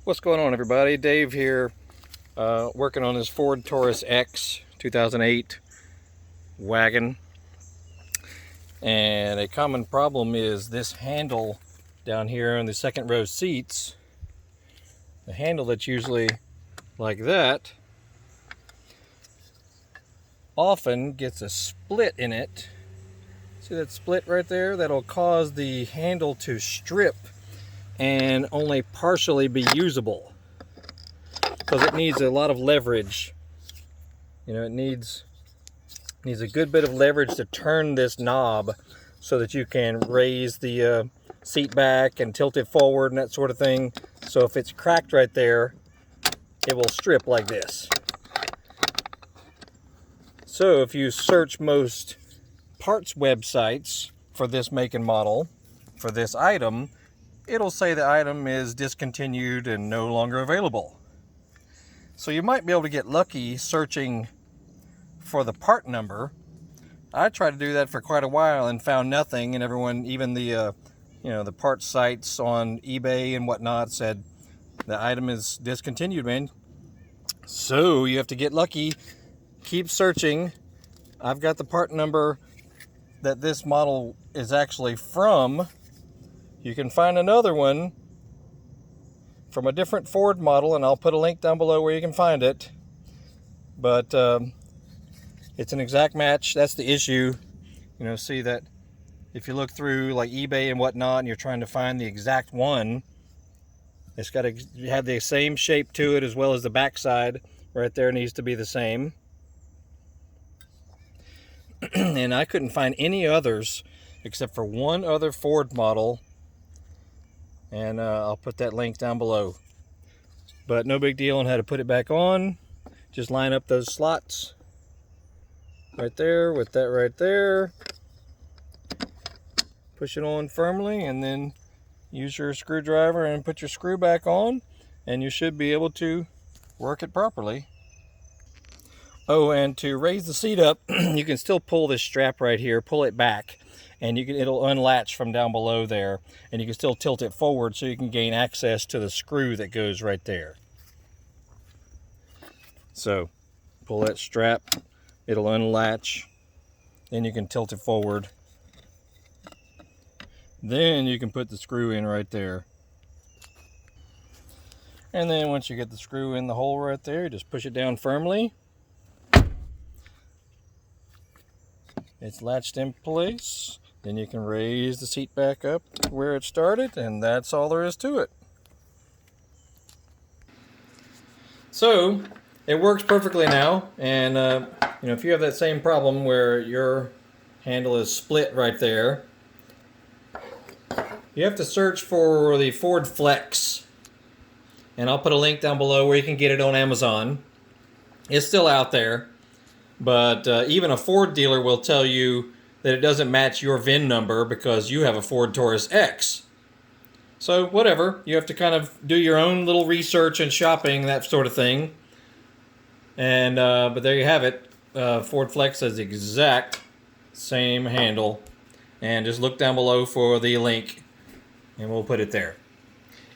What's going on, everybody? Dave here, working on this Ford Taurus X 2008 wagon. And a common problem is this handle down here in the second row seats. The handle that's usually like that often gets a split in it. See that split right there? That'll cause the handle to strip and only partially be usable because it needs a lot of leverage. You know, it needs a good bit of leverage to turn this knob so that you can raise the seat back and tilt it forward and that sort of thing. So if it's cracked right there, it will strip like this. So if you search most parts websites for this make and model, for this item, it'll say the item is discontinued and no longer available. So you might be able to get lucky searching for the part number. I tried to do that for quite a while and found nothing, and everyone, even the the parts sites on eBay and whatnot, said the item is discontinued, man. So you have to get lucky, keep searching. I've got the part number that this model is actually from. You can find another one from a different Ford model, and I'll put a link down below where you can find it. But it's an exact match. That's the issue. You know, see that if you look through like eBay and whatnot and you're trying to find the exact one, it's got to have the same shape to it, as well as the backside right there needs to be the same. And I couldn't find any others except for one other Ford model, and I'll put that link down below. But no big deal on how to put it back on. Just line up those slots right there with that right there. Push it on firmly, and then use your screwdriver and put your screw back on, and you should be able to work it properly. Oh, and to raise the seat up, you can still pull this strap right here, pull it back, and it'll unlatch from down below there, and you can still tilt it forward so you can gain access to the screw that goes right there. So pull that strap, it'll unlatch, then you can tilt it forward. Then you can put the screw in right there. And then once you get the screw in the hole right there, just push it down firmly. It's latched in place. Then you can raise the seat back up where it started, and that's all there is to it. So it works perfectly now, and if you have that same problem where your handle is split right there, you have to search for the Ford Flex, and I'll put a link down below where you can get it on Amazon. It's still out there, but even a Ford dealer will tell you that it doesn't match your VIN number because you have a Ford Taurus X. So whatever, you have to kind of do your own little research and shopping, that sort of thing. And but there you have it. Ford Flex has the exact same handle, and just look down below for the link, and we'll put it there.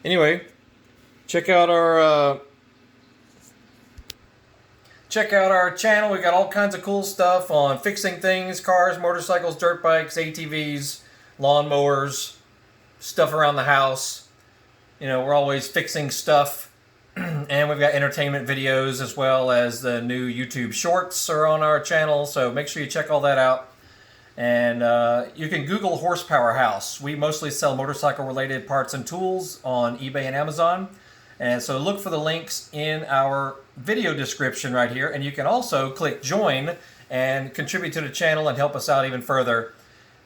Anyway, check out our channel. We got all kinds of cool stuff on fixing things: cars, motorcycles, dirt bikes, ATVs, lawnmowers, stuff around the house. You know, we're always fixing stuff. And we've got entertainment videos, as well as the new YouTube shorts are on our channel, so make sure you check all that out. And you can Google Horsepower House. We mostly sell motorcycle related parts and tools on eBay and Amazon. And so look for the links in our video description right here. And you can also click join and contribute to the channel and help us out even further.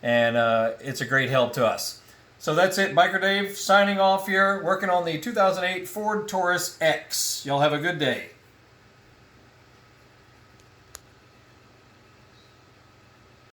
And it's a great help to us. So that's it. Biker Dave signing off here, working on the 2008 Ford Taurus X. Y'all have a good day.